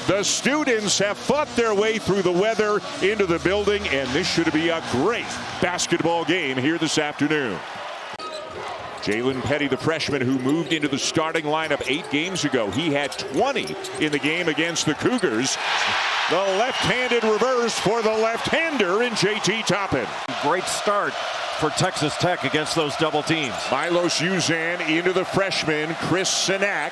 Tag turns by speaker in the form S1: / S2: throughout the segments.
S1: The students have fought their way through the weather into the building, and this should be a great basketball game here this afternoon. Jalen Petty, the freshman who moved into the starting lineup 8 games ago. He had 20 in the game against the Cougars. The left-handed reverse for the left-hander in JT Toppin.
S2: Great start for Texas Tech against those double teams.
S1: Milos Uzan into the freshman, Chris Sinak.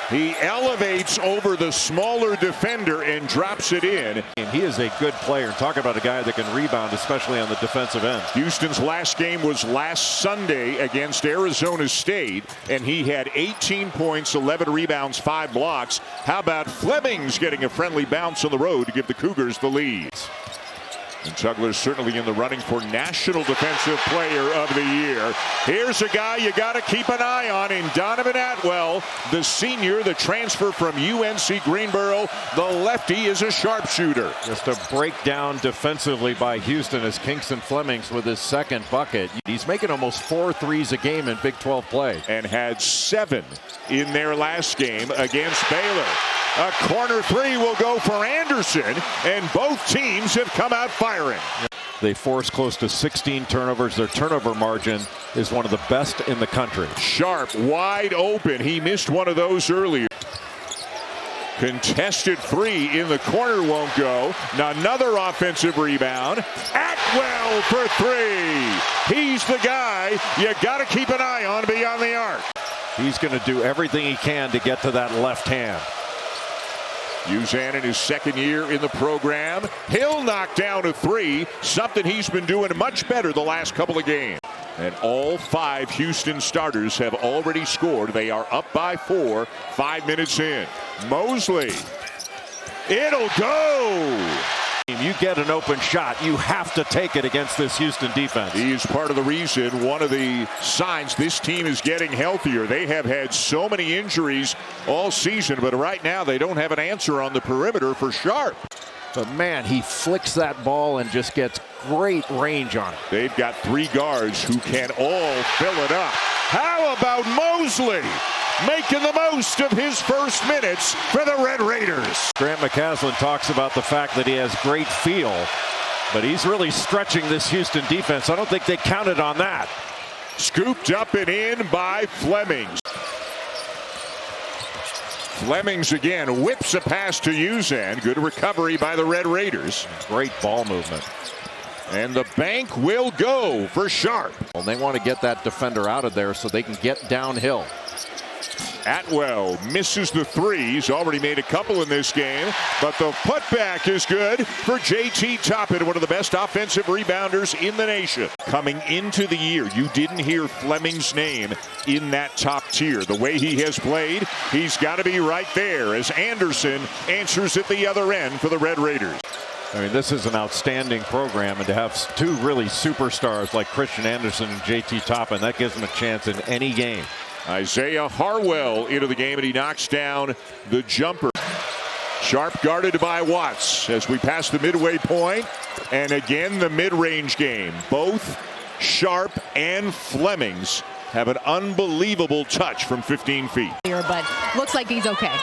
S1: He elevates over the smaller defender and drops it in.
S2: And he is a good player. Talk about a guy that can rebound, especially on the defensive end.
S1: Houston's last game was last Sunday against Arizona State, and he had 18 points, 11 rebounds, 5 blocks. How about Flemings getting a friendly bounce on the road to give the Cougars the lead? And Tugler's certainly in the running for National Defensive Player of the Year. Here's a guy you got to keep an eye on in Donovan Atwell, the senior, the transfer from UNC Greensboro. The lefty is a sharpshooter.
S2: Just a breakdown defensively by Houston as Kingston Flemings with his second bucket. He's making almost 4 threes a game in Big 12 play.
S1: And had 7 in their last game against Baylor. A corner 3 will go for Anderson, and both teams have come out firing.
S2: They force close to 16 turnovers. Their turnover margin is one of the best in the country.
S1: Sharp, wide open. He missed one of those earlier. Contested 3 in the corner won't go. Now another offensive rebound. Atwell for 3. He's the guy you got to keep an eye on beyond the arc.
S2: He's going to do everything he can to get to that left hand.
S1: Uzan in his second year in the program. He'll knock down a 3, something he's been doing much better the last couple of games. And all 5 Houston starters have already scored. They are up by 4, 5 minutes in. Mosley. It'll go.
S2: You get an open shot, you have to take it against this Houston defense.
S1: He is part of the reason, one of the signs this team is getting healthier. They have had so many injuries all season, but right now they don't have an answer on the perimeter for Sharp.
S2: But man, he flicks that ball and just gets great range on it.
S1: They've got 3 guards who can all fill it up. How about Mosley making the most of his first minutes for the Red Raiders?
S2: Grant McCaslin talks about the fact that he has great feel, but he's really stretching this Houston defense. I don't think they counted on that.
S1: Scooped up and in by Flemings. Flemings again whips a pass to Uzan. Good recovery by the Red Raiders.
S2: Great ball movement.
S1: And the bank will go for Sharp.
S2: Well, they want to get that defender out of there so they can get downhill.
S1: Atwell misses the 3. He's already made a couple in this game, but the putback is good for JT Toppin, one of the best offensive rebounders in the nation. Coming into the year, you didn't hear Fleming's name in that top tier. The way he has played, he's got to be right there as Anderson answers at the other end for the Red Raiders.
S2: I mean, this is an outstanding program, and to have 2 really superstars like Christian Anderson and JT Toppin, that gives them a chance in any game.
S1: Isaiah Harwell into the game, and he knocks down the jumper. Sharp guarded by Watts as we pass the midway point. And again, the mid-range game. Both Sharp and Flemings have an unbelievable touch from 15 feet.
S3: But looks like he's okay.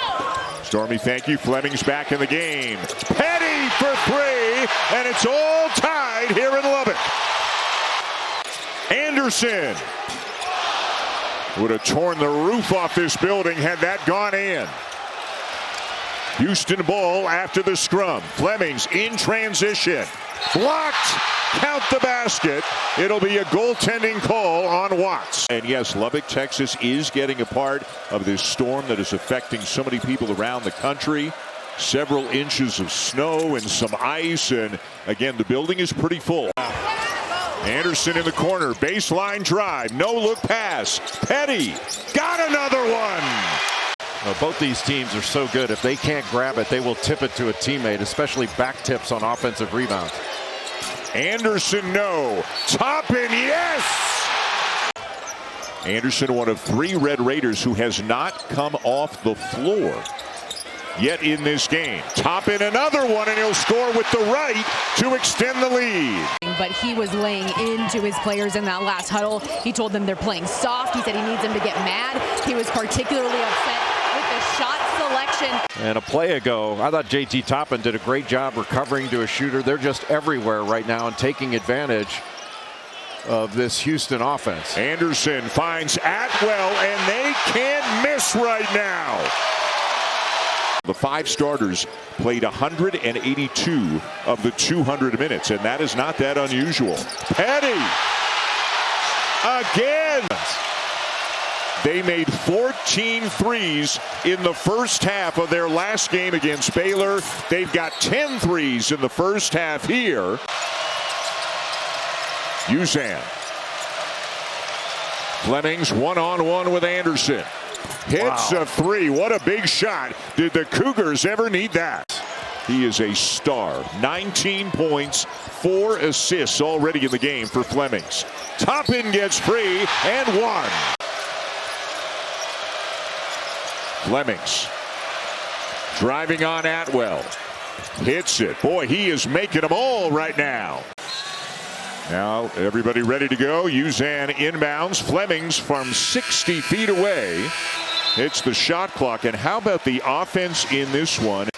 S1: Stormy, thank you. Flemings back in the game. Petty for 3, and it's all tied here in Lubbock. Anderson would have torn the roof off this building had that gone in. Houston ball after the scrum. Flemings in transition. Blocked. Count the basket. It'll be a goaltending call on Watts. And yes, Lubbock, Texas is getting a part of this storm that is affecting so many people around the country. Several inches of snow and some ice. And again, the building is pretty full. Anderson in the corner, baseline drive, no look pass. Petty got another one.
S2: Well, both these teams are so good. If they can't grab it, they will tip it to a teammate, especially back tips on offensive rebounds.
S1: Anderson, no. Toppin, yes. Anderson, one of 3 Red Raiders who has not come off the floor yet in this game. Toppin another one, and he'll score with the right to extend the lead.
S3: But he was laying into his players in that last huddle. He told them they're playing soft. He said he needs them to get mad. He was particularly upset with the shot selection. possession.
S2: And a play ago, I thought JT Toppin did a great job recovering to a shooter. They're just everywhere right now and taking advantage of this Houston offense.
S1: Anderson finds Atwell, and they can't miss right now. The 5 starters played 182 of the 200 minutes, and that is not that unusual. Petty again. They made 14 threes in the first half of their last game against Baylor. They've got 10 threes in the first half here. Uzan. Flemings one-on-one with Anderson. Hits a 3. What a big shot. Did the Cougars ever need that? He is a star. 19 points, 4 assists already in the game for Flemings. Toppin gets free and 1. Flemings driving on Atwell. Hits it. Boy, he is making them all right now. Now everybody ready to go. Uzan inbounds. Flemings from 60 feet away. Hits the shot clock. And how about the offense in this one?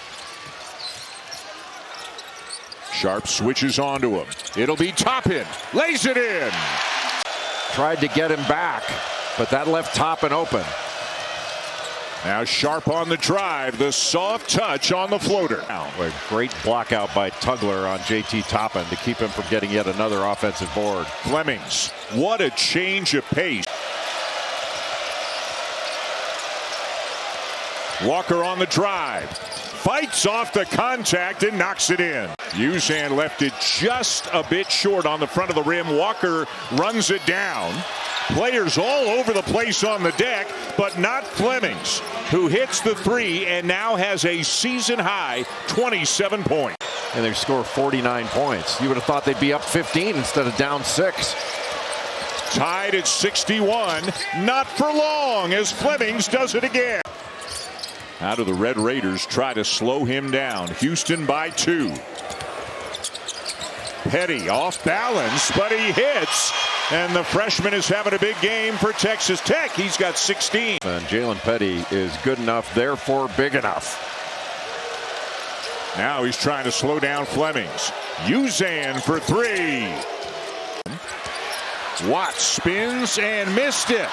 S1: Sharp switches onto him. It'll be Toppin. Lays it in.
S2: Tried to get him back, but that left Toppin open.
S1: Now Sharp on the drive. The soft touch on the floater.
S2: A great block out by Tugler on JT Toppin to keep him from getting yet another offensive board.
S1: Flemings. What a change of pace. Walker on the drive. Fights off the contact and knocks it in. Uzan left it just a bit short on the front of the rim. Walker runs it down. Players all over the place on the deck, but not Flemings, who hits the 3 and now has a season-high 27 points.
S2: And they score 49 points. You would have thought they'd be up 15 instead of down 6.
S1: Tied at 61. Not for long as Flemings does it again. How do the Red Raiders try to slow him down? Houston by 2. Petty off balance, but he hits. And the freshman is having a big game for Texas Tech. He's got 16.
S2: And Jalen Petty is good enough, therefore big enough.
S1: Now he's trying to slow down Flemings. Uzan for 3. Watts spins and missed it.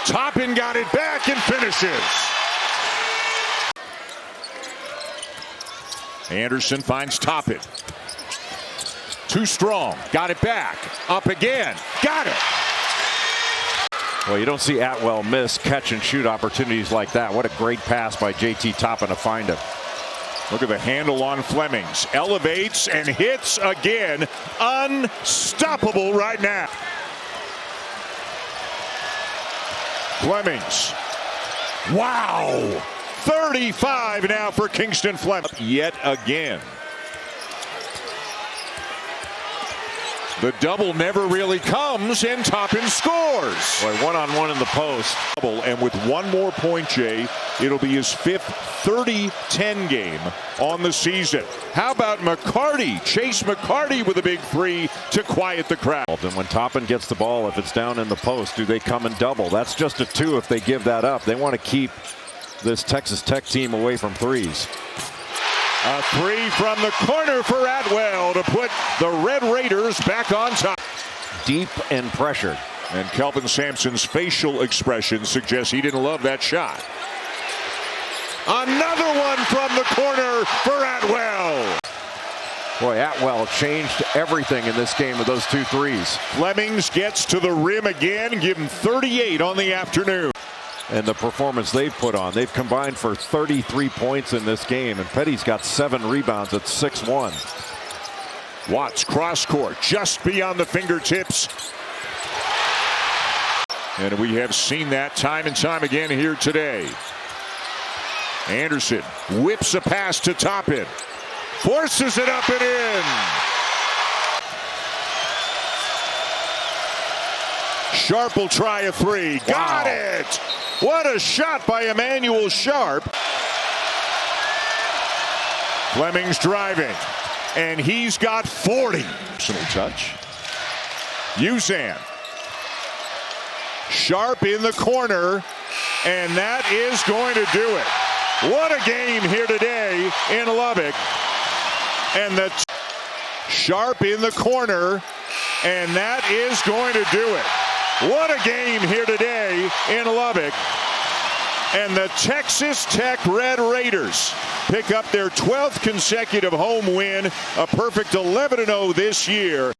S1: Toppin got it back and finishes. Anderson finds Toppin. Too strong. Got it back. Up again. Got it.
S2: Well, you don't see Atwell miss catch and shoot opportunities like that. What a great pass by JT Toppin to find him.
S1: Look at the handle on Flemings. Elevates and hits again. Unstoppable right now. Flemings. Wow. 35 now for Kingston Flemings. Yet again. The double never really comes, and Toppin scores.
S2: Boy, one-on-one in the post.
S1: And with one more point, Jay, it'll be his 5th 30-10 game on the season. How about McCarty? Chase McCarty with a big 3 to quiet the crowd.
S2: And when Toppin gets the ball, if it's down in the post, do they come and double? That's just a 2 if they give that up. They want to keep this Texas Tech team away from threes.
S1: A 3 from the corner for Atwell to put the Red Raiders back on top.
S2: Deep and pressured.
S1: And Kelvin Sampson's facial expression suggests he didn't love that shot. Another one from the corner for Atwell.
S2: Boy, Atwell changed everything in this game with those 2 threes.
S1: Flemings gets to the rim again, give him 38 on the afternoon.
S2: And the performance they've put on. They've combined for 33 points in this game, and Petty's got 7 rebounds at 6-1.
S1: Watts cross court just beyond the fingertips. And we have seen that time and time again here today. Anderson whips a pass to Toppin. Forces it up and in. Sharp will try a 3. Got it. What a shot by Emmanuel Sharp. Flemings driving. And he's got 40. Personal touch. Uzan. Sharp in the corner. And that is going to do it. What a game here today in Lubbock. And the Sharp in the corner. And that is going to do it. What a game here today in Lubbock. And the Texas Tech Red Raiders pick up their 12th consecutive home win, a perfect 11-0 this year.